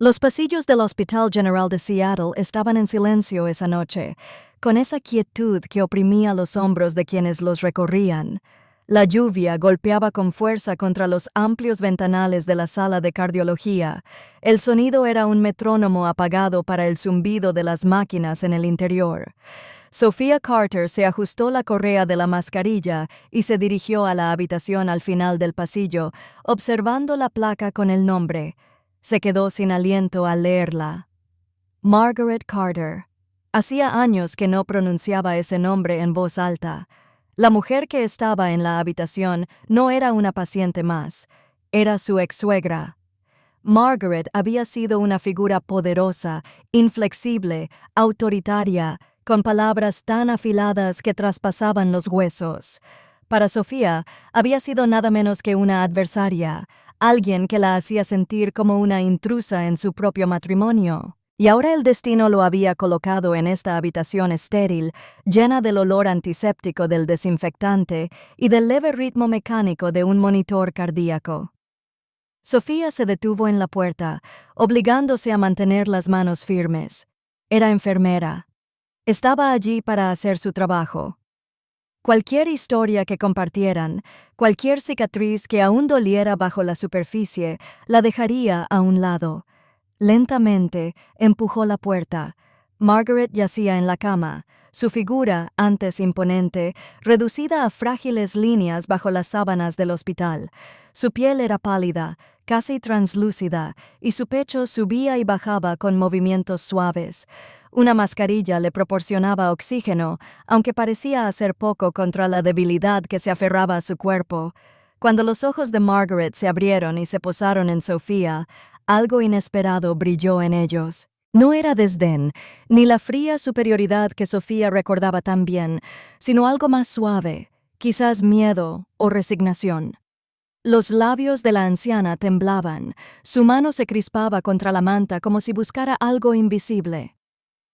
Los pasillos del Hospital General de Seattle estaban en silencio esa noche, con esa quietud que oprimía los hombros de quienes los recorrían. La lluvia golpeaba con fuerza contra los amplios ventanales de la sala de cardiología. El sonido era un metrónomo apagado para el zumbido de las máquinas en el interior. Sophia Carter se ajustó la correa de la mascarilla y se dirigió a la habitación al final del pasillo, observando la placa con el nombre. Se quedó sin aliento al leerla. Margaret Carter. Hacía años que no pronunciaba ese nombre en voz alta. La mujer que estaba en la habitación no era una paciente más, era su ex-suegra. Margaret había sido una figura poderosa, inflexible, autoritaria, con palabras tan afiladas que traspasaban los huesos. Para Sofía, había sido nada menos que una adversaria, alguien que la hacía sentir como una intrusa en su propio matrimonio. Y ahora el destino lo había colocado en esta habitación estéril, llena del olor antiséptico del desinfectante y del leve ritmo mecánico de un monitor cardíaco. Sofía se detuvo en la puerta, obligándose a mantener las manos firmes. Era enfermera. Estaba allí para hacer su trabajo. Cualquier historia que compartieran, cualquier cicatriz que aún doliera bajo la superficie, la dejaría a un lado. Lentamente empujó la puerta. Margaret yacía en la cama, su figura, antes imponente, reducida a frágiles líneas bajo las sábanas del hospital. Su piel era pálida, casi translúcida, y su pecho subía y bajaba con movimientos suaves. Una mascarilla le proporcionaba oxígeno, aunque parecía hacer poco contra la debilidad que se aferraba a su cuerpo. Cuando los ojos de Margaret se abrieron y se posaron en Sofía, algo inesperado brilló en ellos. No era desdén, ni la fría superioridad que Sofía recordaba tan bien, sino algo más suave, quizás miedo o resignación. Los labios de la anciana temblaban, su mano se crispaba contra la manta como si buscara algo invisible.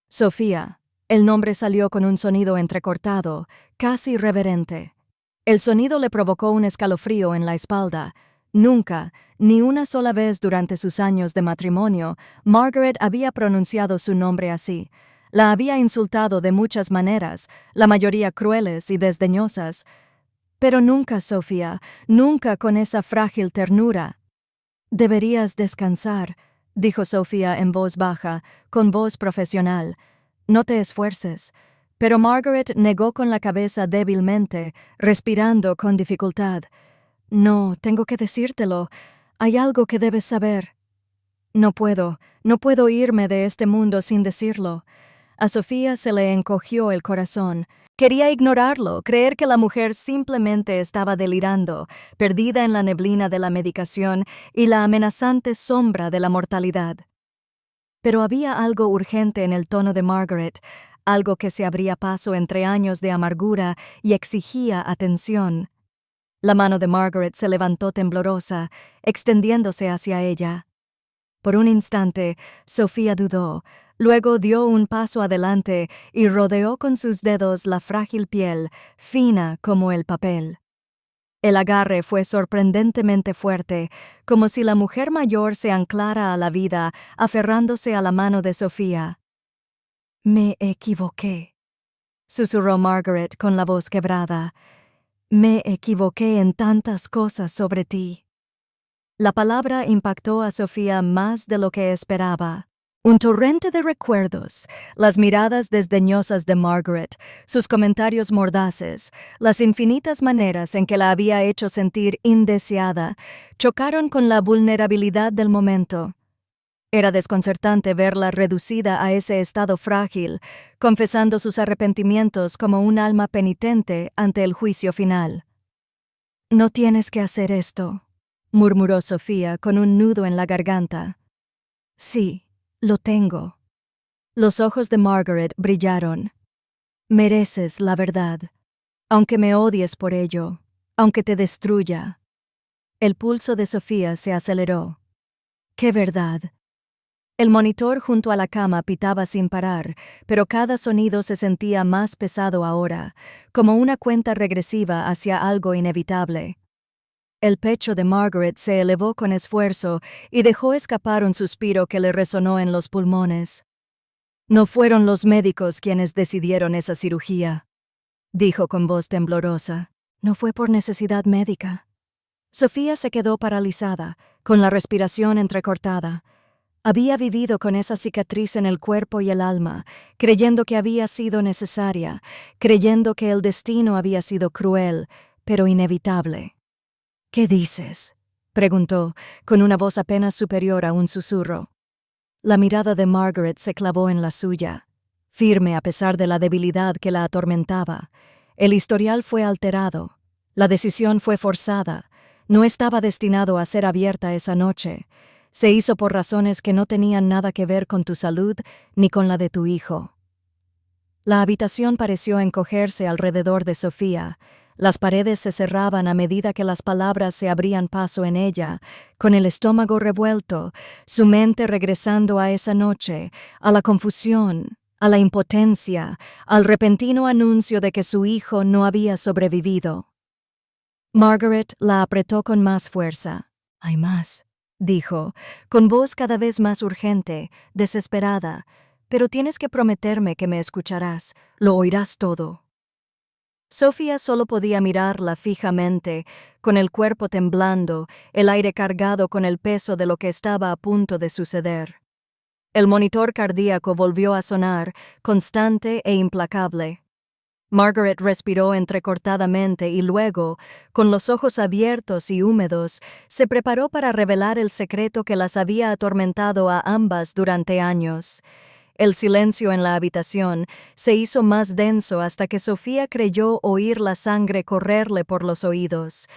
Sofía. El nombre salió con un sonido entrecortado, casi reverente. El sonido le provocó un escalofrío en la espalda. Nunca, ni una sola vez durante sus años de matrimonio, Margaret había pronunciado su nombre así. La había insultado de muchas maneras, la mayoría crueles y desdeñosas. Pero nunca, Sofía, nunca con esa frágil ternura. «Deberías descansar», dijo Sofía en voz baja, con voz profesional. «No te esfuerces». Pero Margaret negó con la cabeza débilmente, respirando con dificultad. «No, tengo que decírtelo. Hay algo que debes saber». No puedo irme de este mundo sin decirlo». A Sofía se le encogió el corazón. Quería ignorarlo, creer que la mujer simplemente estaba delirando, perdida en la neblina de la medicación y la amenazante sombra de la mortalidad. Pero había algo urgente en el tono de Margaret, algo que se abría paso entre años de amargura y exigía atención. La mano de Margaret se levantó temblorosa, extendiéndose hacia ella. Por un instante, Sofía dudó. Luego dio un paso adelante y rodeó con sus dedos la frágil piel, fina como el papel. El agarre fue sorprendentemente fuerte, como si la mujer mayor se anclara a la vida, aferrándose a la mano de Sofía. «Me equivoqué», susurró Margaret con la voz quebrada. «Me equivoqué en tantas cosas sobre ti». La palabra impactó a Sofía más de lo que esperaba. Un torrente de recuerdos, las miradas desdeñosas de Margaret, sus comentarios mordaces, las infinitas maneras en que la había hecho sentir indeseada, chocaron con la vulnerabilidad del momento. Era desconcertante verla reducida a ese estado frágil, confesando sus arrepentimientos como un alma penitente ante el juicio final. «No tienes que hacer esto», murmuró Sofía con un nudo en la garganta. «Sí, lo tengo». Los ojos de Margaret brillaron. «Mereces la verdad, aunque me odies por ello, aunque te destruya». El pulso de Sofía se aceleró. «¿Qué verdad?» El monitor junto a la cama pitaba sin parar, pero cada sonido se sentía más pesado ahora, como una cuenta regresiva hacia algo inevitable. El pecho de Margaret se elevó con esfuerzo y dejó escapar un suspiro que le resonó en los pulmones. No fueron los médicos quienes decidieron esa cirugía, dijo con voz temblorosa. No fue por necesidad médica. Sofía se quedó paralizada, con la respiración entrecortada. Había vivido con esa cicatriz en el cuerpo y el alma, creyendo que había sido necesaria, creyendo que el destino había sido cruel, pero inevitable. ¿Qué dices?, preguntó, con una voz apenas superior a un susurro. La mirada de Margaret se clavó en la suya, firme a pesar de la debilidad que la atormentaba. El historial fue alterado. La decisión fue forzada. No estaba destinado a ser abierta esa noche. Se hizo por razones que no tenían nada que ver con tu salud ni con la de tu hijo. La habitación pareció encogerse alrededor de Sofía. Las paredes se cerraban a medida que las palabras se abrían paso en ella, con el estómago revuelto, su mente regresando a esa noche, a la confusión, a la impotencia, al repentino anuncio de que su hijo no había sobrevivido. Margaret la apretó con más fuerza. «Hay más», dijo, con voz cada vez más urgente, desesperada. «Pero tienes que prometerme que me escucharás, lo oirás todo». Sofía solo podía mirarla fijamente, con el cuerpo temblando, el aire cargado con el peso de lo que estaba a punto de suceder. El monitor cardíaco volvió a sonar, constante e implacable. Margaret respiró entrecortadamente y luego, con los ojos abiertos y húmedos, se preparó para revelar el secreto que las había atormentado a ambas durante años. El silencio en la habitación se hizo más denso hasta que Sofía creyó oír la sangre correrle por los oídos.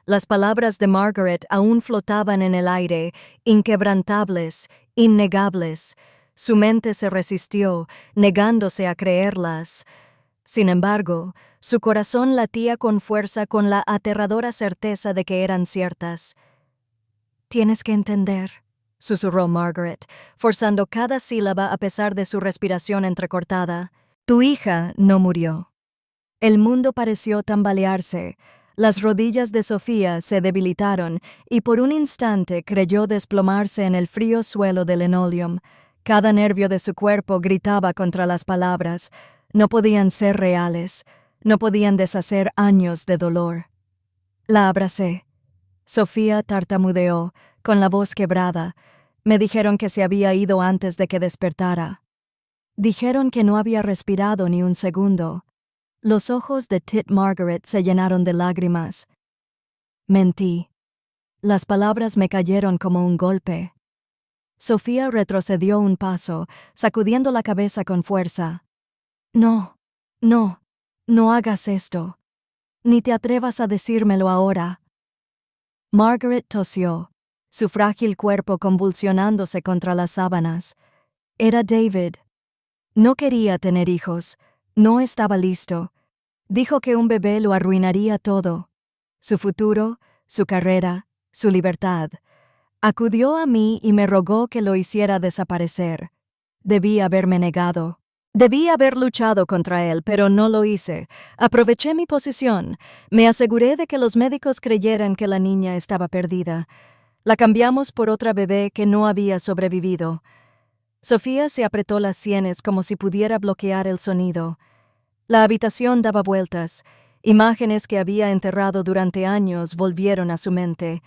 Las palabras de Margaret aún flotaban en el aire, inquebrantables, innegables. Su mente se resistió, negándose a creerlas. Sin embargo, su corazón latía con fuerza con la aterradora certeza de que eran ciertas. «Tienes que entender», susurró Margaret, forzando cada sílaba a pesar de su respiración entrecortada. «Tu hija no murió». El mundo pareció tambalearse. Las rodillas de Sofía se debilitaron y por un instante creyó desplomarse en el frío suelo del linoleum. Cada nervio de su cuerpo gritaba contra las palabras. No podían ser reales. No podían deshacer años de dolor. La abracé. Sofía tartamudeó, con la voz quebrada. Me dijeron que se había ido antes de que despertara. Dijeron que no había respirado ni un segundo. Los ojos de Tit Margaret se llenaron de lágrimas. Mentí. Las palabras me cayeron como un golpe. Sofía retrocedió un paso, sacudiendo la cabeza con fuerza. No, no, no hagas esto. Ni te atrevas a decírmelo ahora. Margaret tosió, su frágil cuerpo convulsionándose contra las sábanas. Era David. No quería tener hijos. No estaba listo. Dijo que un bebé lo arruinaría todo. Su futuro, su carrera, su libertad. Acudió a mí y me rogó que lo hiciera desaparecer. Debí haberme negado. Debí haber luchado contra él, pero no lo hice. Aproveché mi posición. Me aseguré de que los médicos creyeran que la niña estaba perdida. La cambiamos por otra bebé que no había sobrevivido. Sofía se apretó las sienes como si pudiera bloquear el sonido. La habitación daba vueltas. Imágenes que había enterrado durante años volvieron a su mente.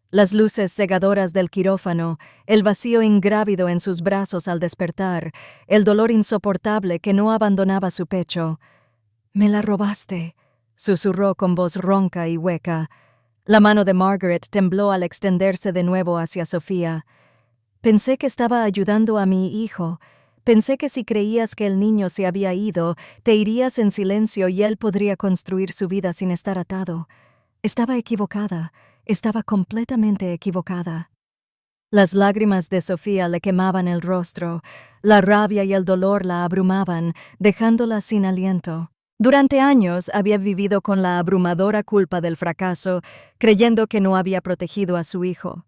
Las luces cegadoras del quirófano, el vacío ingrávido en sus brazos al despertar, el dolor insoportable que no abandonaba su pecho. «Me la robaste», susurró con voz ronca y hueca. La mano de Margaret tembló al extenderse de nuevo hacia Sofía. «Pensé que estaba ayudando a mi hijo. Pensé que si creías que el niño se había ido, te irías en silencio y él podría construir su vida sin estar atado. Estaba equivocada. Estaba completamente equivocada». Las lágrimas de Sofía le quemaban el rostro. La rabia y el dolor la abrumaban, dejándola sin aliento. Durante años había vivido con la abrumadora culpa del fracaso, creyendo que no había protegido a su hijo.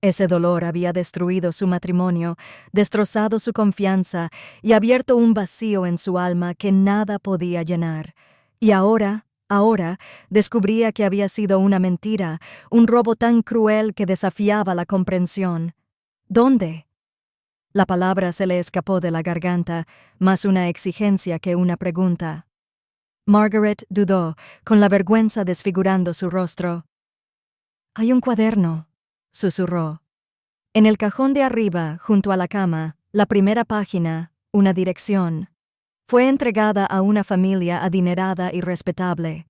Ese dolor había destruido su matrimonio, destrozado su confianza y abierto un vacío en su alma que nada podía llenar. Y ahora, Ahora descubría que había sido una mentira, un robo tan cruel que desafiaba la comprensión. ¿Dónde? La palabra se le escapó de la garganta, más una exigencia que una pregunta. Margaret dudó, con la vergüenza desfigurando su rostro. «Hay un cuaderno», susurró. En el cajón de arriba, junto a la cama, la primera página, una dirección. Fue entregada a una familia adinerada y respetable.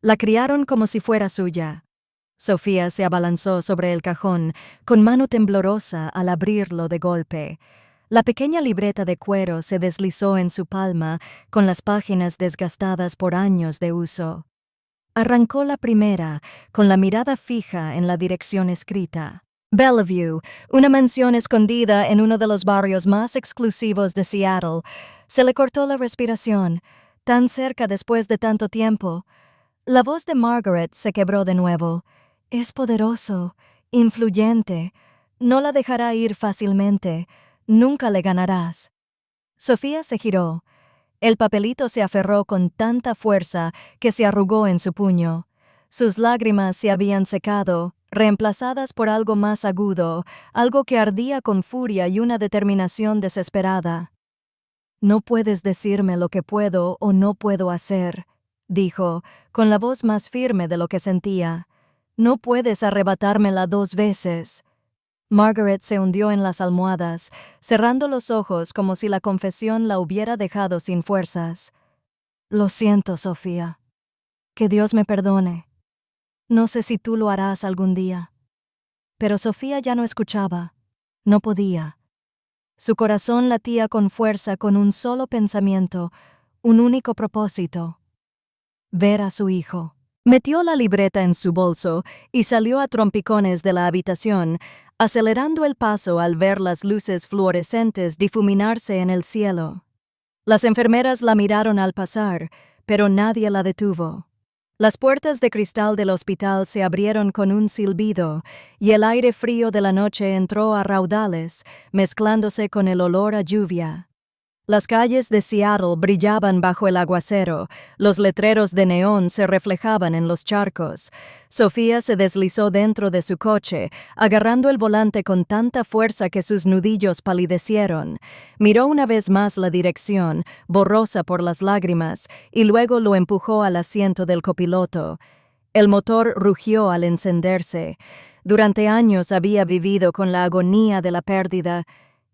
La criaron como si fuera suya. Sofía se abalanzó sobre el cajón, con mano temblorosa al abrirlo de golpe. La pequeña libreta de cuero se deslizó en su palma, con las páginas desgastadas por años de uso. Arrancó la primera, con la mirada fija en la dirección escrita. Bellevue, una mansión escondida en uno de los barrios más exclusivos de Seattle. Se le cortó la respiración, tan cerca después de tanto tiempo. La voz de Margaret se quebró de nuevo. Es poderoso, influyente. No la dejará ir fácilmente. Nunca le ganarás. Sofía se giró. El papelito se aferró con tanta fuerza que se arrugó en su puño. Sus lágrimas se habían secado, reemplazadas por algo más agudo, algo que ardía con furia y una determinación desesperada. «No puedes decirme lo que puedo o no puedo hacer», dijo, con la voz más firme de lo que sentía. «No puedes arrebatármela 2 veces». Margaret se hundió en las almohadas, cerrando los ojos como si la confesión la hubiera dejado sin fuerzas. «Lo siento, Sofía. Que Dios me perdone. No sé si tú lo harás algún día». Pero Sofía ya no escuchaba. No podía. Su corazón latía con fuerza con un solo pensamiento, un único propósito: ver a su hijo. Metió la libreta en su bolso y salió a trompicones de la habitación, acelerando el paso al ver las luces fluorescentes difuminarse en el cielo. Las enfermeras la miraron al pasar, pero nadie la detuvo. Las puertas de cristal del hospital se abrieron con un silbido, y el aire frío de la noche entró a raudales, mezclándose con el olor a lluvia. Las calles de Seattle brillaban bajo el aguacero, los letreros de neón se reflejaban en los charcos. Sofía se deslizó dentro de su coche, agarrando el volante con tanta fuerza que sus nudillos palidecieron. Miró una vez más la dirección, borrosa por las lágrimas, y luego lo empujó al asiento del copiloto. El motor rugió al encenderse. Durante años había vivido con la agonía de la pérdida.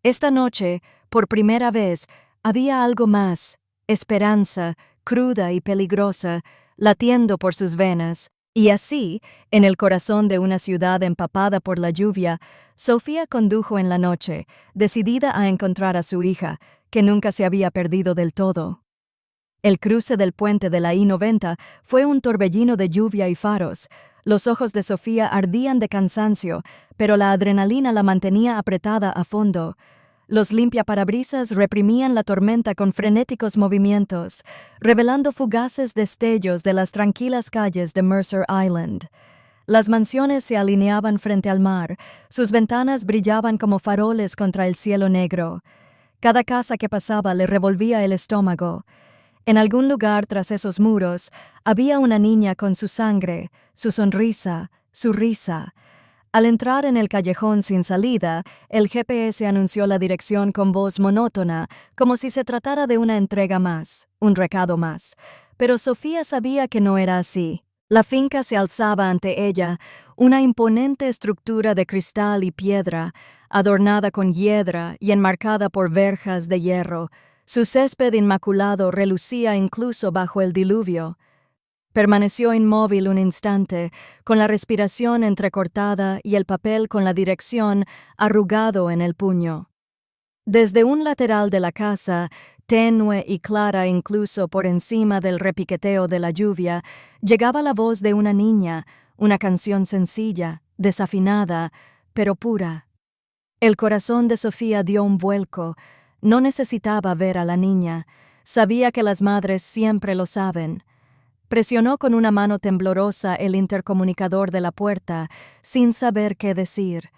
Esta noche, por primera vez, había algo más, esperanza, cruda y peligrosa, latiendo por sus venas. Y así, en el corazón de una ciudad empapada por la lluvia, Sofía condujo en la noche, decidida a encontrar a su hija, que nunca se había perdido del todo. El cruce del puente de la I-90 fue un torbellino de lluvia y faros. Los ojos de Sofía ardían de cansancio, pero la adrenalina la mantenía apretada a fondo. Los limpiaparabrisas reprimían la tormenta con frenéticos movimientos, revelando fugaces destellos de las tranquilas calles de Mercer Island. Las mansiones se alineaban frente al mar, sus ventanas brillaban como faroles contra el cielo negro. Cada casa que pasaba le revolvía el estómago. En algún lugar tras esos muros había una niña con su sangre, su sonrisa, su risa. Al entrar en el callejón sin salida, el GPS anunció la dirección con voz monótona, como si se tratara de una entrega más, un recado más. Pero Sofía sabía que no era así. La finca se alzaba ante ella, una imponente estructura de cristal y piedra, adornada con hiedra y enmarcada por verjas de hierro. Su césped inmaculado relucía incluso bajo el diluvio. Permaneció inmóvil un instante, con la respiración entrecortada y el papel con la dirección arrugado en el puño. Desde un lateral de la casa, tenue y clara incluso por encima del repiqueteo de la lluvia, llegaba la voz de una niña, una canción sencilla, desafinada, pero pura. El corazón de Sofía dio un vuelco. No necesitaba ver a la niña. Sabía que las madres siempre lo saben. Presionó con una mano temblorosa el intercomunicador de la puerta, sin saber qué decir.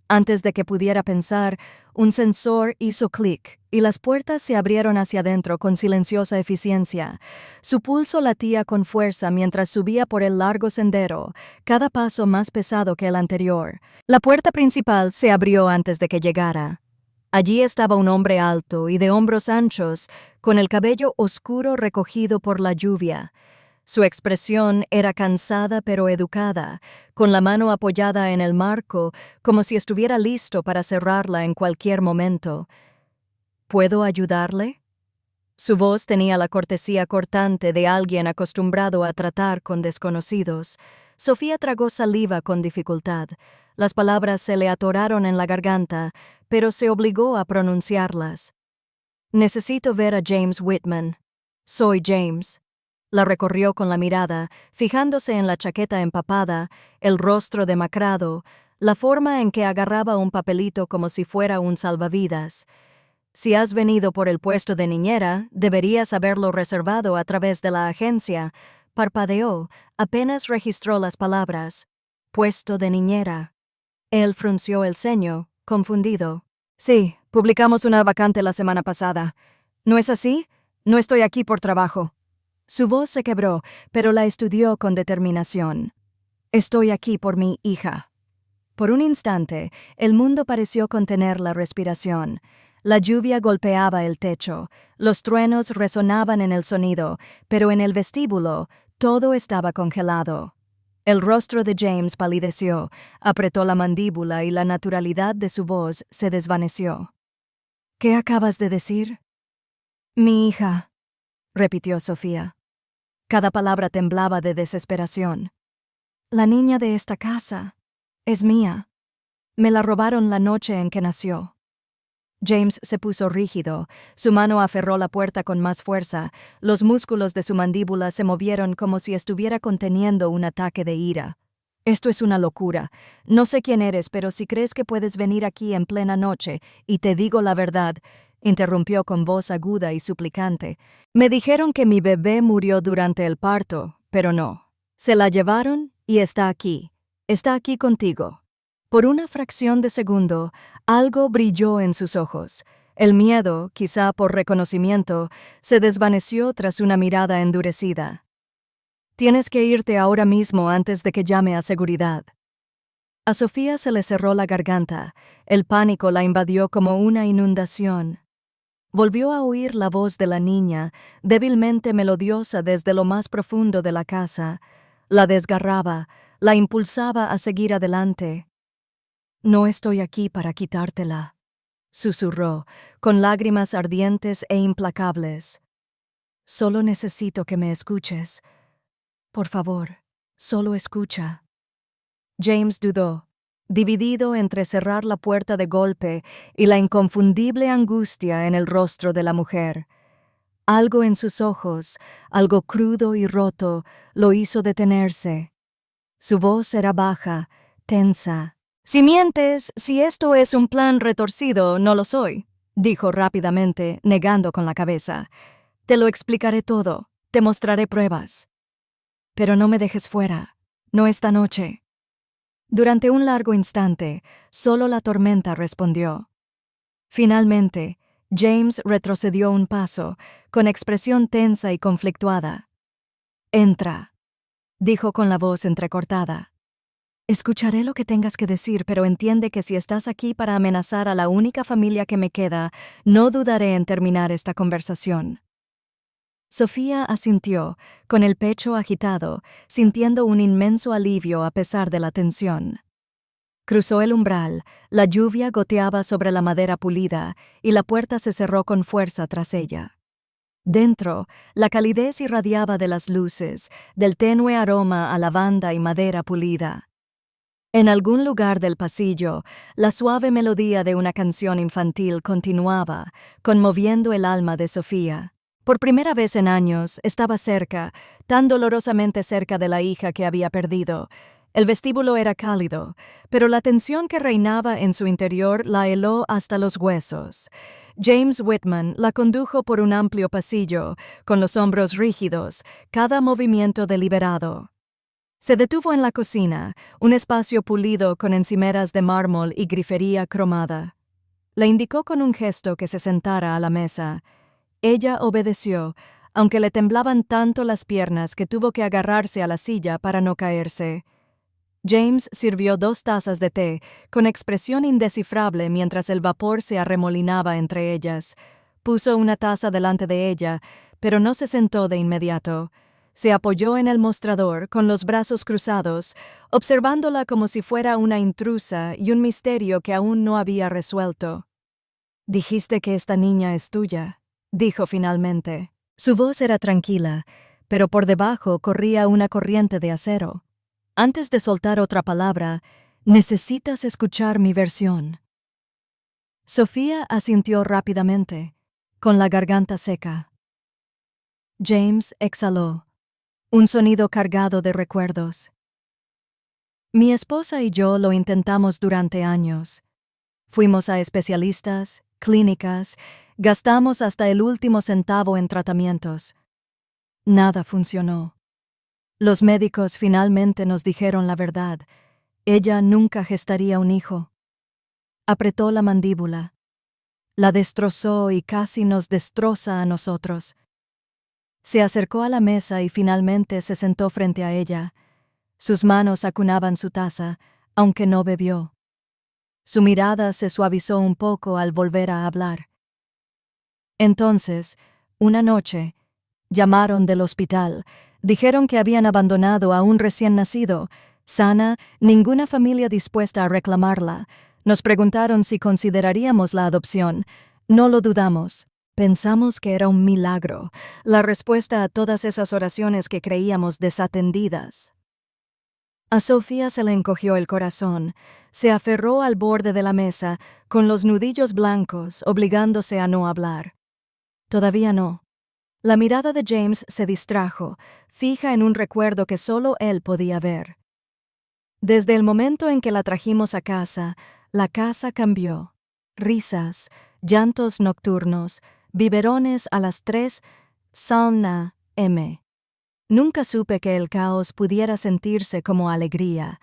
Antes de que pudiera pensar, un sensor hizo clic y las puertas se abrieron hacia adentro con silenciosa eficiencia. Su pulso latía con fuerza mientras subía por el largo sendero, cada paso más pesado que el anterior. La puerta principal se abrió antes de que llegara. Allí estaba un hombre alto y de hombros anchos, con el cabello oscuro recogido por la lluvia. Su expresión era cansada pero educada, con la mano apoyada en el marco, como si estuviera listo para cerrarla en cualquier momento. ¿Puedo ayudarle? Su voz tenía la cortesía cortante de alguien acostumbrado a tratar con desconocidos. Sofía tragó saliva con dificultad. Las palabras se le atoraron en la garganta, pero se obligó a pronunciarlas. Necesito ver a James Whitman. Soy James. La recorrió con la mirada, fijándose en la chaqueta empapada, el rostro demacrado, la forma en que agarraba un papelito como si fuera un salvavidas. Si has venido por el puesto de niñera, deberías haberlo reservado a través de la agencia. Parpadeó, apenas registró las palabras. Puesto de niñera. Él frunció el ceño, confundido. Sí, publicamos una vacante la semana pasada. ¿No es así? No estoy aquí por trabajo. Su voz se quebró, pero la estudió con determinación. Estoy aquí por mi hija. Por un instante, el mundo pareció contener la respiración. La lluvia golpeaba el techo, los truenos resonaban en el sonido, pero en el vestíbulo todo estaba congelado. El rostro de James palideció, apretó la mandíbula y la naturalidad de su voz se desvaneció. ¿Qué acabas de decir? Mi hija, repitió Sofía. Cada palabra temblaba de desesperación. La niña de esta casa es mía. Me la robaron la noche en que nació. James se puso rígido, su mano aferró la puerta con más fuerza, los músculos de su mandíbula se movieron como si estuviera conteniendo un ataque de ira. Esto es una locura. No sé quién eres, pero si crees que puedes venir aquí en plena noche, y te digo la verdad, interrumpió con voz aguda y suplicante. Me dijeron que mi bebé murió durante el parto, pero no. Se la llevaron y está aquí. Está aquí contigo. Por una fracción de segundo, algo brilló en sus ojos. El miedo, quizá por reconocimiento, se desvaneció tras una mirada endurecida. Tienes que irte ahora mismo antes de que llame a seguridad. A Sofía se le cerró la garganta. El pánico la invadió como una inundación. Volvió a oír la voz de la niña, débilmente melodiosa desde lo más profundo de la casa. La desgarraba, la impulsaba a seguir adelante. No estoy aquí para quitártela, susurró, con lágrimas ardientes e implacables. Solo necesito que me escuches. Por favor, solo escucha. James dudó, dividido entre cerrar la puerta de golpe y la inconfundible angustia en el rostro de la mujer. Algo en sus ojos, algo crudo y roto, lo hizo detenerse. Su voz era baja, tensa. Si mientes, si esto es un plan retorcido, no lo soy, dijo rápidamente, negando con la cabeza. Te lo explicaré todo, te mostraré pruebas. Pero no me dejes fuera, no esta noche. Durante un largo instante, solo la tormenta respondió. Finalmente, James retrocedió un paso, con expresión tensa y conflictuada. Entra, dijo con la voz entrecortada. Escucharé lo que tengas que decir, pero entiende que si estás aquí para amenazar a la única familia que me queda, no dudaré en terminar esta conversación. Sofía asintió, con el pecho agitado, sintiendo un inmenso alivio a pesar de la tensión. Cruzó el umbral, la lluvia goteaba sobre la madera pulida y la puerta se cerró con fuerza tras ella. Dentro, la calidez irradiaba de las luces, del tenue aroma a lavanda y madera pulida. En algún lugar del pasillo, la suave melodía de una canción infantil continuaba, conmoviendo el alma de Sofía. Por primera vez en años, estaba cerca, tan dolorosamente cerca de la hija que había perdido. El vestíbulo era cálido, pero la tensión que reinaba en su interior la heló hasta los huesos. James Whitman la condujo por un amplio pasillo, con los hombros rígidos, cada movimiento deliberado. Se detuvo en la cocina, un espacio pulido con encimeras de mármol y grifería cromada. Le indicó con un gesto que se sentara a la mesa. Ella obedeció, aunque le temblaban tanto las piernas que tuvo que agarrarse a la silla para no caerse. James sirvió 2 tazas de té, con expresión indescifrable mientras el vapor se arremolinaba entre ellas. Puso una taza delante de ella, pero no se sentó de inmediato. Se apoyó en el mostrador, con los brazos cruzados, observándola como si fuera una intrusa y un misterio que aún no había resuelto. «Dijiste que esta niña es tuya», dijo finalmente. Su voz era tranquila, pero por debajo corría una corriente de acero. Antes de soltar otra palabra, «Necesitas escuchar mi versión». Sofía asintió rápidamente, con la garganta seca. James exhaló, un sonido cargado de recuerdos. Mi esposa y yo lo intentamos durante años. Fuimos a especialistas, clínicas, gastamos hasta el último centavo en tratamientos. Nada funcionó. Los médicos finalmente nos dijeron la verdad. Ella nunca gestaría un hijo. Apretó la mandíbula. La destrozó y casi nos destroza a nosotros. Se acercó a la mesa y finalmente se sentó frente a ella. Sus manos acunaban su taza, aunque no bebió. Su mirada se suavizó un poco al volver a hablar. Entonces, una noche, llamaron del hospital. Dijeron que habían abandonado a un recién nacido, sana, ninguna familia dispuesta a reclamarla. Nos preguntaron si consideraríamos la adopción. No lo dudamos. Pensamos que era un milagro, la respuesta a todas esas oraciones que creíamos desatendidas. A Sofía se le encogió el corazón. Se aferró al borde de la mesa, con los nudillos blancos, obligándose a no hablar. Todavía no. La mirada de James se distrajo, fija en un recuerdo que solo él podía ver. Desde el momento en que la trajimos a casa, la casa cambió. Risas, llantos nocturnos, biberones a las 3, sauna m. Nunca supe que el caos pudiera sentirse como alegría.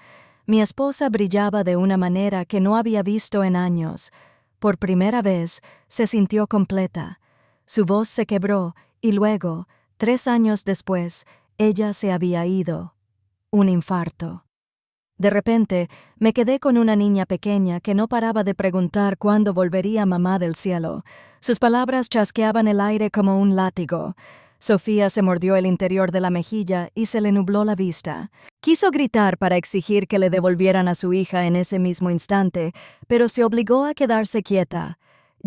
Mi esposa brillaba de una manera que no había visto en años. Por primera vez, se sintió completa. Su voz se quebró y luego, 3 años después, ella se había ido. Un infarto. De repente, me quedé con una niña pequeña que no paraba de preguntar cuándo volvería mamá del cielo. Sus palabras chasqueaban el aire como un látigo. Sofía se mordió el interior de la mejilla y se le nubló la vista. Quiso gritar para exigir que le devolvieran a su hija en ese mismo instante, pero se obligó a quedarse quieta.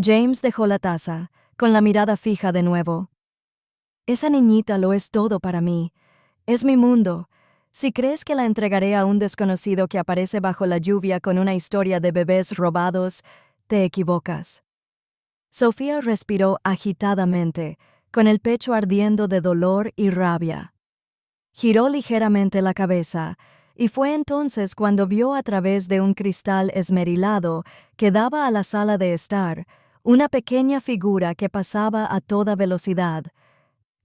James dejó la taza, con la mirada fija de nuevo. Esa niñita lo es todo para mí. Es mi mundo. Si crees que la entregaré a un desconocido que aparece bajo la lluvia con una historia de bebés robados, te equivocas. Sofía respiró agitadamente, con el pecho ardiendo de dolor y rabia. Giró ligeramente la cabeza, y fue entonces cuando vio a través de un cristal esmerilado que daba a la sala de estar, una pequeña figura que pasaba a toda velocidad.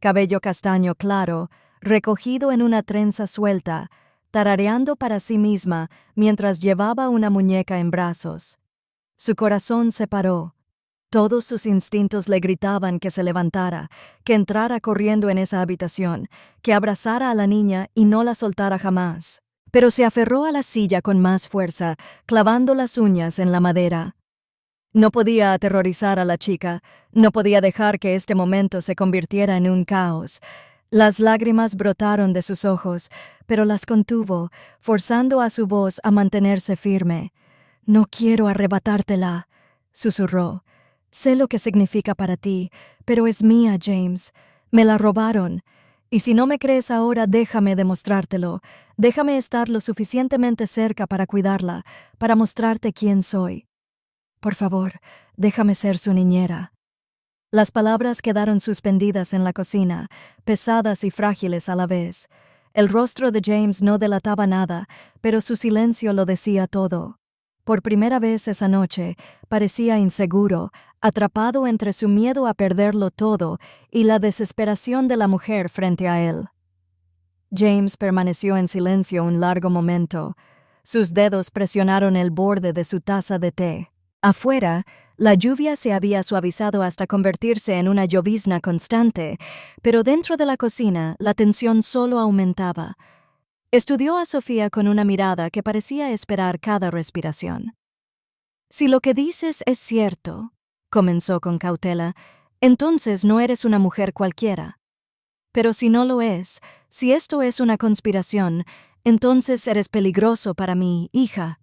Cabello castaño claro, recogido en una trenza suelta, tarareando para sí misma mientras llevaba una muñeca en brazos. Su corazón se paró. Todos sus instintos le gritaban que se levantara, que entrara corriendo en esa habitación, que abrazara a la niña y no la soltara jamás. Pero se aferró a la silla con más fuerza, clavando las uñas en la madera. No podía aterrorizar a la chica, no podía dejar que este momento se convirtiera en un caos. Las lágrimas brotaron de sus ojos, pero las contuvo, forzando a su voz a mantenerse firme. «No quiero arrebatártela», susurró. «Sé lo que significa para ti, pero es mía, James. Me la robaron. Y si no me crees ahora, déjame demostrártelo. Déjame estar lo suficientemente cerca para cuidarla, para mostrarte quién soy. Por favor, déjame ser su niñera». Las palabras quedaron suspendidas en la cocina, pesadas y frágiles a la vez. El rostro de James no delataba nada, pero su silencio lo decía todo. Por primera vez esa noche, parecía inseguro, atrapado entre su miedo a perderlo todo y la desesperación de la mujer frente a él. James permaneció en silencio un largo momento. Sus dedos presionaron el borde de su taza de té. Afuera, la lluvia se había suavizado hasta convertirse en una llovizna constante, pero dentro de la cocina la tensión solo aumentaba. Estudió a Sofía con una mirada que parecía esperar cada respiración. «Si lo que dices es cierto», comenzó con cautela, «entonces no eres una mujer cualquiera. Pero si no lo es, si esto es una conspiración, entonces eres peligroso para mi hija».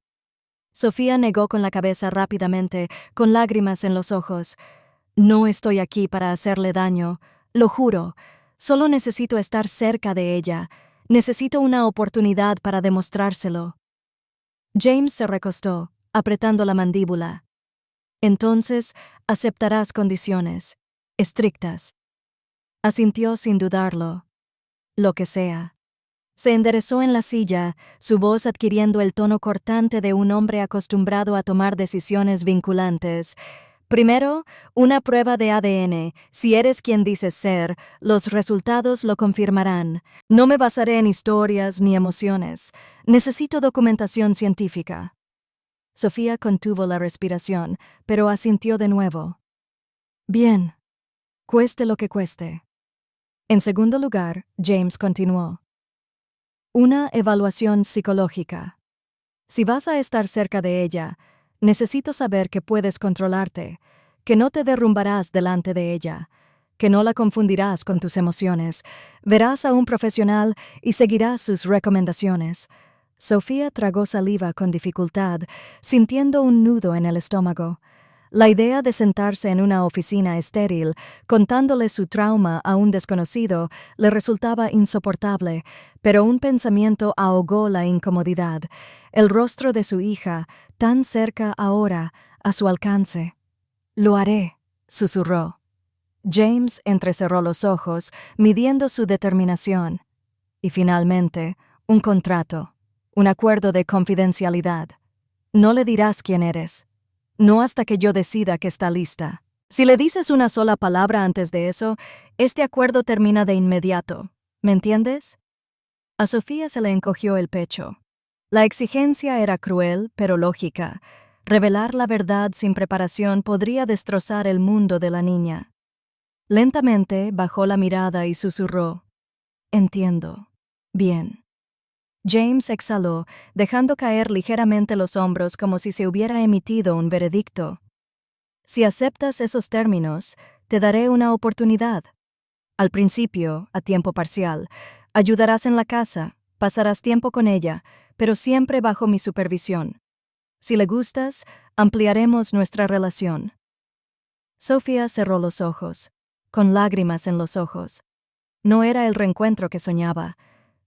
Sofía negó con la cabeza rápidamente, con lágrimas en los ojos. «No estoy aquí para hacerle daño, lo juro. Solo necesito estar cerca de ella. Necesito una oportunidad para demostrárselo». James se recostó, apretando la mandíbula. «Entonces, aceptarás condiciones. Estrictas». Asintió sin dudarlo. «Lo que sea». Se enderezó en la silla, su voz adquiriendo el tono cortante de un hombre acostumbrado a tomar decisiones vinculantes. «Primero, una prueba de ADN. Si eres quien dices ser, los resultados lo confirmarán. No me basaré en historias ni emociones. Necesito documentación científica». Sofía contuvo la respiración, pero asintió de nuevo. «Bien, cueste lo que cueste». En segundo lugar, James continuó. «Una evaluación psicológica. Si vas a estar cerca de ella, necesito saber que puedes controlarte, que no te derrumbarás delante de ella, que no la confundirás con tus emociones. Verás a un profesional y seguirás sus recomendaciones». Sofía tragó saliva con dificultad, sintiendo un nudo en el estómago. La idea de sentarse en una oficina estéril, contándole su trauma a un desconocido, le resultaba insoportable, pero un pensamiento ahogó la incomodidad. El rostro de su hija, tan cerca ahora, a su alcance. «Lo haré», susurró. James entrecerró los ojos, midiendo su determinación. Y finalmente, un contrato, un acuerdo de confidencialidad. «No le dirás quién eres. No hasta que yo decida que está lista. Si le dices una sola palabra antes de eso, este acuerdo termina de inmediato. ¿Me entiendes?» A Sofía se le encogió el pecho. La exigencia era cruel, pero lógica. Revelar la verdad sin preparación podría destrozar el mundo de la niña. Lentamente bajó la mirada y susurró. «Entiendo. Bien». James exhaló, dejando caer ligeramente los hombros como si se hubiera emitido un veredicto. «Si aceptas esos términos, te daré una oportunidad. Al principio, a tiempo parcial, ayudarás en la casa, pasarás tiempo con ella, pero siempre bajo mi supervisión. Si le gustas, ampliaremos nuestra relación». Sofía cerró los ojos, con lágrimas en los ojos. No era el reencuentro que soñaba.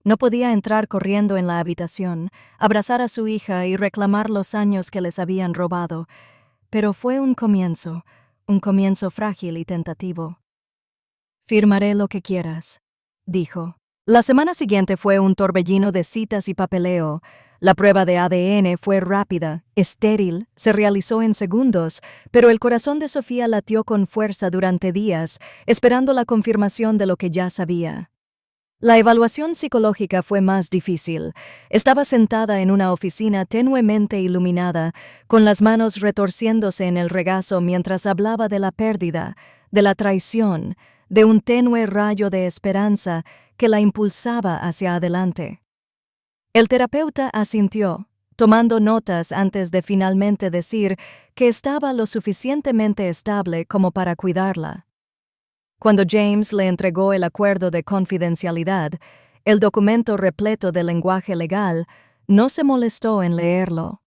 No podía entrar corriendo en la habitación, abrazar a su hija y reclamar los años que les habían robado. Pero fue un comienzo frágil y tentativo. «Firmaré lo que quieras», dijo. La semana siguiente fue un torbellino de citas y papeleo. La prueba de ADN fue rápida, estéril, se realizó en segundos, pero el corazón de Sofía latió con fuerza durante días, esperando la confirmación de lo que ya sabía. La evaluación psicológica fue más difícil. Estaba sentada en una oficina tenuemente iluminada, con las manos retorciéndose en el regazo mientras hablaba de la pérdida, de la traición, de un tenue rayo de esperanza que la impulsaba hacia adelante. El terapeuta asintió, tomando notas antes de finalmente decir que estaba lo suficientemente estable como para cuidarla. Cuando James le entregó el acuerdo de confidencialidad, el documento repleto de lenguaje legal, no se molestó en leerlo.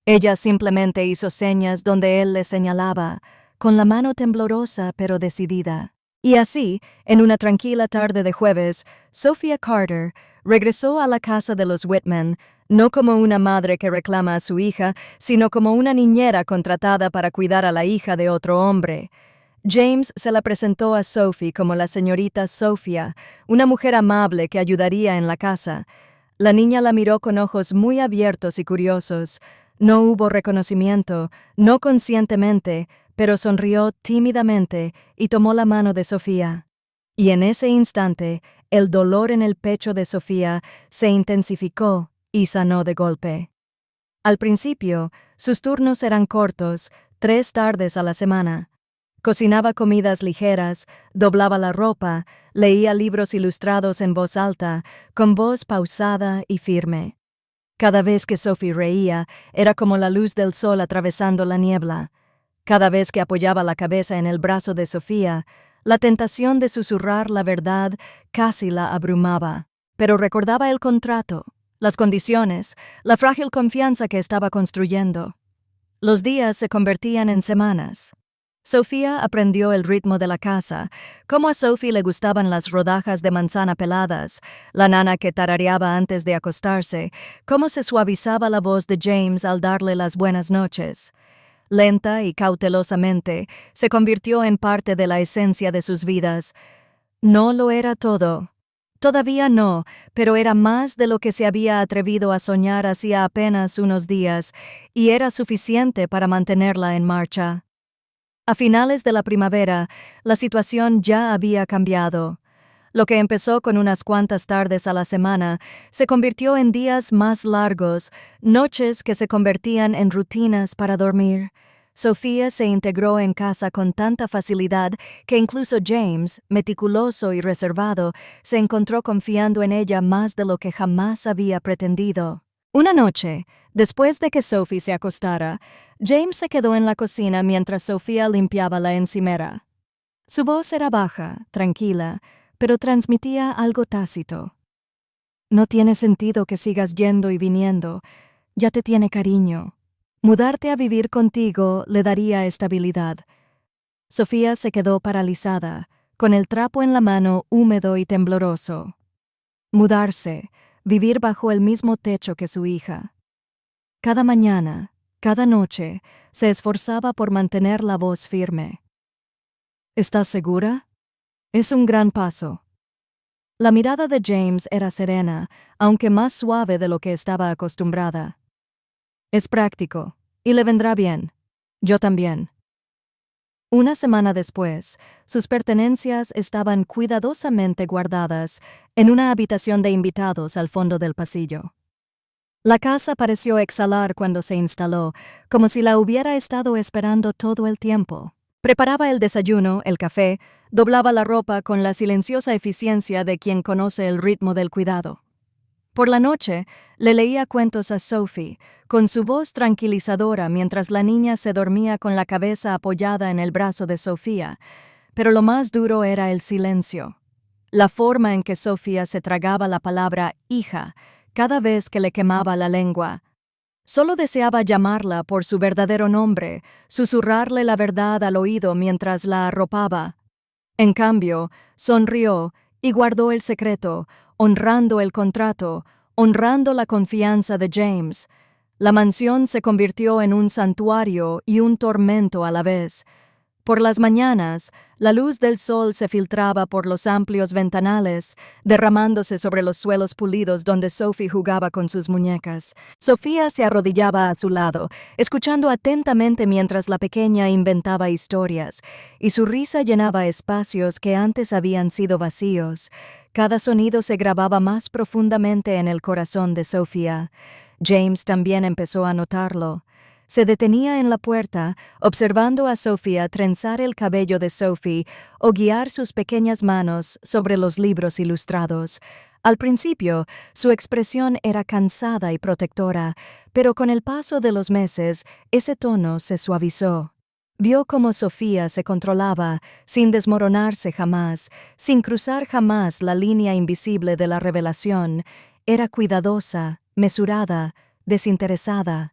Ella simplemente hizo señas donde él le señalaba, con la mano temblorosa pero decidida. Y así, en una tranquila tarde de jueves, Sophia Carter regresó a la casa de los Whitman, no como una madre que reclama a su hija, sino como una niñera contratada para cuidar a la hija de otro hombre. James se la presentó a Sophie como la señorita Sophia, una mujer amable que ayudaría en la casa. La niña la miró con ojos muy abiertos y curiosos. No hubo reconocimiento, no conscientemente, pero sonrió tímidamente y tomó la mano de Sofía. Y en ese instante, el dolor en el pecho de Sofía se intensificó y sanó de golpe. Al principio, sus turnos eran cortos, 3 tardes a la semana. Cocinaba comidas ligeras, doblaba la ropa, leía libros ilustrados en voz alta, con voz pausada y firme. Cada vez que Sophie reía, era como la luz del sol atravesando la niebla. Cada vez que apoyaba la cabeza en el brazo de Sofía, la tentación de susurrar la verdad casi la abrumaba. Pero recordaba el contrato, las condiciones, la frágil confianza que estaba construyendo. Los días se convertían en semanas. Sofía aprendió el ritmo de la casa, cómo a Sophie le gustaban las rodajas de manzana peladas, la nana que tarareaba antes de acostarse, cómo se suavizaba la voz de James al darle las buenas noches. Lenta y cautelosamente, se convirtió en parte de la esencia de sus vidas. No lo era todo. Todavía no, pero era más de lo que se había atrevido a soñar hacía apenas unos días, y era suficiente para mantenerla en marcha. A finales de la primavera, la situación ya había cambiado. Lo que empezó con unas cuantas tardes a la semana se convirtió en días más largos, noches que se convertían en rutinas para dormir. Sofía se integró en casa con tanta facilidad que incluso James, meticuloso y reservado, se encontró confiando en ella más de lo que jamás había pretendido. Una noche, después de que Sophie se acostara, James se quedó en la cocina mientras Sofía limpiaba la encimera. Su voz era baja, tranquila, pero transmitía algo tácito. No tiene sentido que sigas yendo y viniendo. Ya te tiene cariño. Mudarte a vivir contigo le daría estabilidad. Sofía se quedó paralizada, con el trapo en la mano húmedo y tembloroso. Mudarse, vivir bajo el mismo techo que su hija. Cada mañana, cada noche, se esforzaba por mantener la voz firme. ¿Estás segura? Es un gran paso. La mirada de James era serena, aunque más suave de lo que estaba acostumbrada. Es práctico, y le vendrá bien. Yo también. Una semana después, sus pertenencias estaban cuidadosamente guardadas en una habitación de invitados al fondo del pasillo. La casa pareció exhalar cuando se instaló, como si la hubiera estado esperando todo el tiempo. Preparaba el desayuno, el café, doblaba la ropa con la silenciosa eficiencia de quien conoce el ritmo del cuidado. Por la noche, le leía cuentos a Sophie, con su voz tranquilizadora mientras la niña se dormía con la cabeza apoyada en el brazo de Sofía, pero lo más duro era el silencio. La forma en que Sofía se tragaba la palabra hija cada vez que le quemaba la lengua. Solo deseaba llamarla por su verdadero nombre, susurrarle la verdad al oído mientras la arropaba. En cambio, sonrió y guardó el secreto, honrando el contrato, honrando la confianza de James. La mansión se convirtió en un santuario y un tormento a la vez. Por las mañanas, la luz del sol se filtraba por los amplios ventanales, derramándose sobre los suelos pulidos donde Sophie jugaba con sus muñecas. Sofía se arrodillaba a su lado, escuchando atentamente mientras la pequeña inventaba historias, y su risa llenaba espacios que antes habían sido vacíos. Cada sonido se grababa más profundamente en el corazón de Sofía. James también empezó a notarlo. Se detenía en la puerta, observando a Sofía trenzar el cabello de Sophie o guiar sus pequeñas manos sobre los libros ilustrados. Al principio, su expresión era cansada y protectora, pero con el paso de los meses, ese tono se suavizó. Vio cómo Sofía se controlaba, sin desmoronarse jamás, sin cruzar jamás la línea invisible de la revelación. Era cuidadosa, mesurada, desinteresada.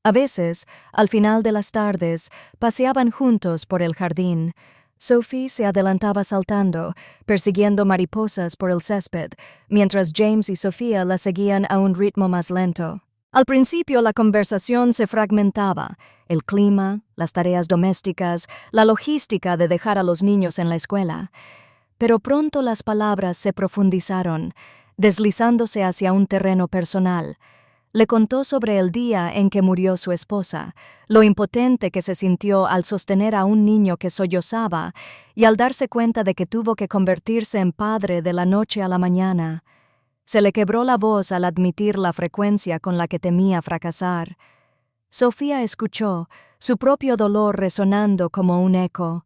A veces, al final de las tardes, paseaban juntos por el jardín. Sophie se adelantaba saltando, persiguiendo mariposas por el césped, mientras James y Sofía la seguían a un ritmo más lento. Al principio la conversación se fragmentaba: el clima, las tareas domésticas, la logística de dejar a los niños en la escuela. Pero pronto las palabras se profundizaron, deslizándose hacia un terreno personal. Le contó sobre el día en que murió su esposa, lo impotente que se sintió al sostener a un niño que sollozaba y al darse cuenta de que tuvo que convertirse en padre de la noche a la mañana. Se le quebró la voz al admitir la frecuencia con la que temía fracasar. Sofía escuchó, su propio dolor resonando como un eco.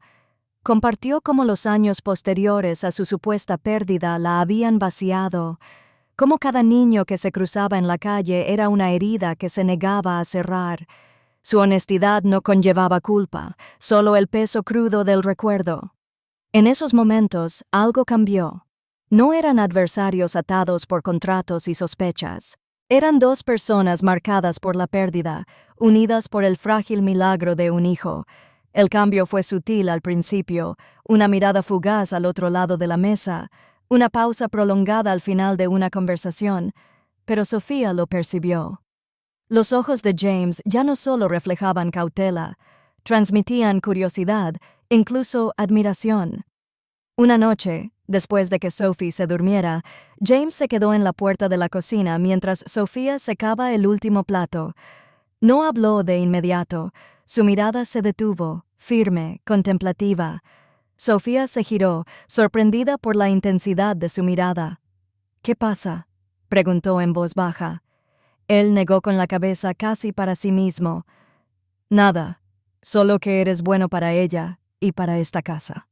Compartió cómo los años posteriores a su supuesta pérdida la habían vaciado, cómo cada niño que se cruzaba en la calle era una herida que se negaba a cerrar. Su honestidad no conllevaba culpa, solo el peso crudo del recuerdo. En esos momentos, algo cambió. No eran adversarios atados por contratos y sospechas. Eran dos personas marcadas por la pérdida, unidas por el frágil milagro de un hijo. El cambio fue sutil al principio, una mirada fugaz al otro lado de la mesa, una pausa prolongada al final de una conversación, pero Sofía lo percibió. Los ojos de James ya no solo reflejaban cautela, transmitían curiosidad, incluso admiración. Una noche, después de que Sophie se durmiera, James se quedó en la puerta de la cocina mientras Sofía secaba el último plato. No habló de inmediato, su mirada se detuvo, firme, contemplativa. Sofía se giró, sorprendida por la intensidad de su mirada. «¿Qué pasa?», preguntó en voz baja. Él negó con la cabeza casi para sí mismo. «Nada, solo que eres bueno para ella y para esta casa».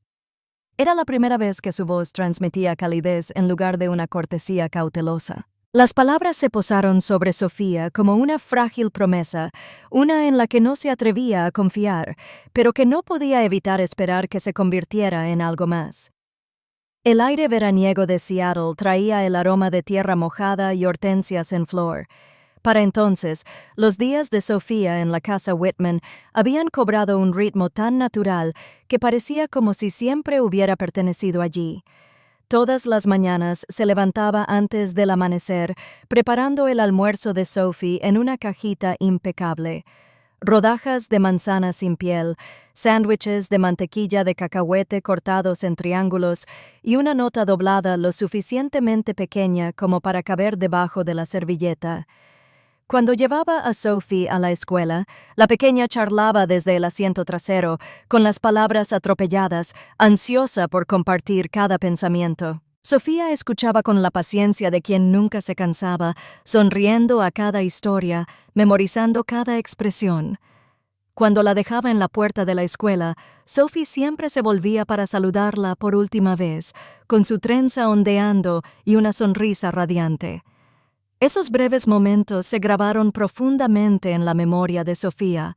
Era la primera vez que su voz transmitía calidez en lugar de una cortesía cautelosa. Las palabras se posaron sobre Sofía como una frágil promesa, una en la que no se atrevía a confiar, pero que no podía evitar esperar que se convirtiera en algo más. El aire veraniego de Seattle traía el aroma de tierra mojada y hortensias en flor. Para entonces, los días de Sofía en la casa Whitman habían cobrado un ritmo tan natural que parecía como si siempre hubiera pertenecido allí. Todas las mañanas se levantaba antes del amanecer, preparando el almuerzo de Sophie en una cajita impecable. Rodajas de manzana sin piel, sándwiches de mantequilla de cacahuete cortados en triángulos y una nota doblada lo suficientemente pequeña como para caber debajo de la servilleta. Cuando llevaba a Sophie a la escuela, la pequeña charlaba desde el asiento trasero, con las palabras atropelladas, ansiosa por compartir cada pensamiento. Sofía escuchaba con la paciencia de quien nunca se cansaba, sonriendo a cada historia, memorizando cada expresión. Cuando la dejaba en la puerta de la escuela, Sophie siempre se volvía para saludarla por última vez, con su trenza ondeando y una sonrisa radiante. Esos breves momentos se grabaron profundamente en la memoria de Sofía,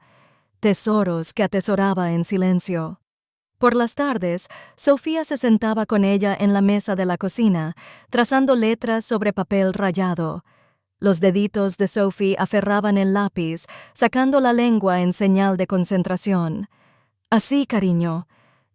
tesoros que atesoraba en silencio. Por las tardes, Sofía se sentaba con ella en la mesa de la cocina, trazando letras sobre papel rayado. Los deditos de Sophie aferraban el lápiz, sacando la lengua en señal de concentración. «Así, cariño»,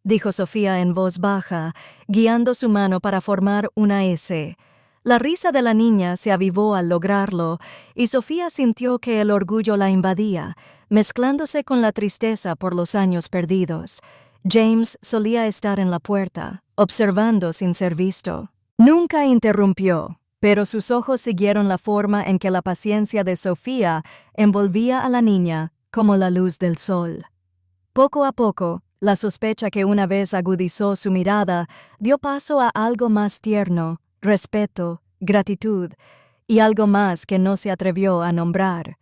dijo Sofía en voz baja, guiando su mano para formar una S. La risa de la niña se avivó al lograrlo, y Sofía sintió que el orgullo la invadía, mezclándose con la tristeza por los años perdidos. James solía estar en la puerta, observando sin ser visto. Nunca interrumpió, pero sus ojos siguieron la forma en que la paciencia de Sofía envolvía a la niña como la luz del sol. Poco a poco, la sospecha que una vez agudizó su mirada dio paso a algo más tierno, respeto, gratitud y algo más que no se atrevió a nombrar.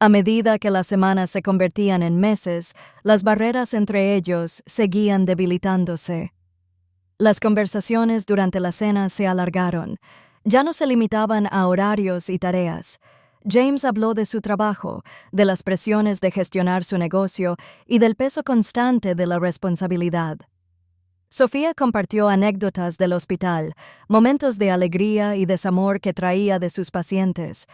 A medida que las semanas se convertían en meses, las barreras entre ellos seguían debilitándose. Las conversaciones durante la cena se alargaron. Ya no se limitaban a horarios y tareas. James habló de su trabajo, de las presiones de gestionar su negocio y del peso constante de la responsabilidad. Sofía compartió anécdotas del hospital, momentos de alegría y desamor que traía de sus pacientes.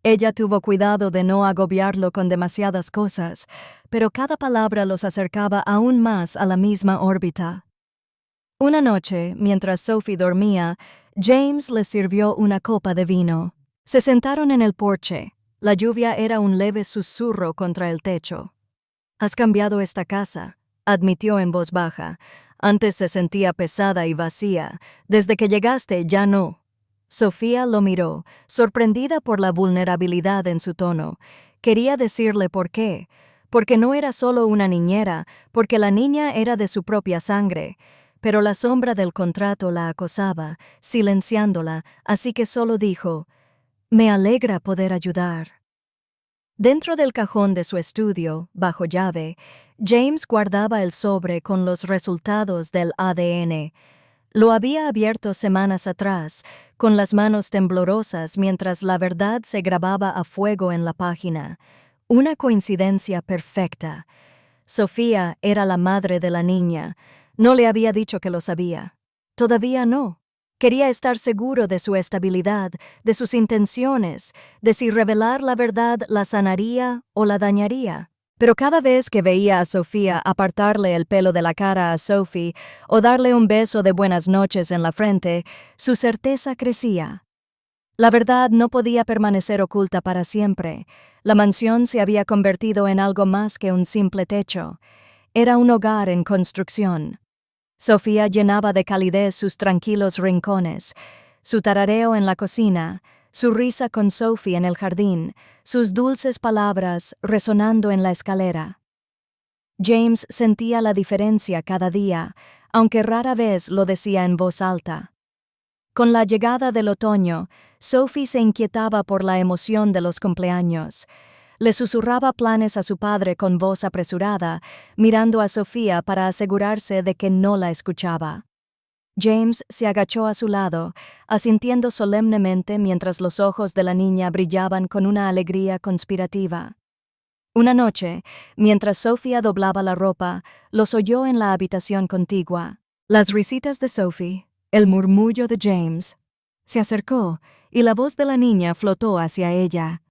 Ella tuvo cuidado de no agobiarlo con demasiadas cosas, pero cada palabra los acercaba aún más a la misma órbita. Una noche, mientras Sophie dormía, James le sirvió una copa de vino. Se sentaron en el porche. La lluvia era un leve susurro contra el techo. «Has cambiado esta casa», admitió en voz baja. «Antes se sentía pesada y vacía. Desde que llegaste ya no». Sofía lo miró, sorprendida por la vulnerabilidad en su tono. Quería decirle por qué. Porque no era solo una niñera, porque la niña era de su propia sangre. Pero la sombra del contrato la acosaba, silenciándola, así que solo dijo: «Me alegra poder ayudar». Dentro del cajón de su estudio, bajo llave, James guardaba el sobre con los resultados del ADN. Lo había abierto semanas atrás, con las manos temblorosas mientras la verdad se grababa a fuego en la página. Una coincidencia perfecta. Sofía era la madre de la niña. No le había dicho que lo sabía. Todavía no. Quería estar seguro de su estabilidad, de sus intenciones, de si revelar la verdad la sanaría o la dañaría. Pero cada vez que veía a Sofía apartarle el pelo de la cara a Sophie o darle un beso de buenas noches en la frente, su certeza crecía. La verdad no podía permanecer oculta para siempre. La mansión se había convertido en algo más que un simple techo. Era un hogar en construcción. Sofía llenaba de calidez sus tranquilos rincones, su tarareo en la cocina, su risa con Sophie en el jardín, sus dulces palabras resonando en la escalera. James sentía la diferencia cada día, aunque rara vez lo decía en voz alta. Con la llegada del otoño, Sophie se inquietaba por la emoción de los cumpleaños. Le susurraba planes a su padre con voz apresurada, mirando a Sofía para asegurarse de que no la escuchaba. James se agachó a su lado, asintiendo solemnemente mientras los ojos de la niña brillaban con una alegría conspirativa. Una noche, mientras Sofía doblaba la ropa, los oyó en la habitación contigua. Las risitas de Sophie, el murmullo de James. Se acercó, y la voz de la niña flotó hacia ella.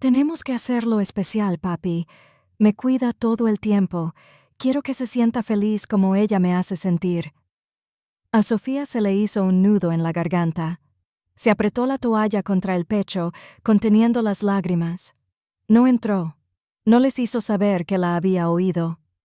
«Tenemos que hacerlo especial, papi. Me cuida todo el tiempo. Quiero que se sienta feliz como ella me hace sentir». A Sofía se le hizo un nudo en la garganta. Se apretó la toalla contra el pecho, conteniendo las lágrimas. No entró. No les hizo saber que la había oído.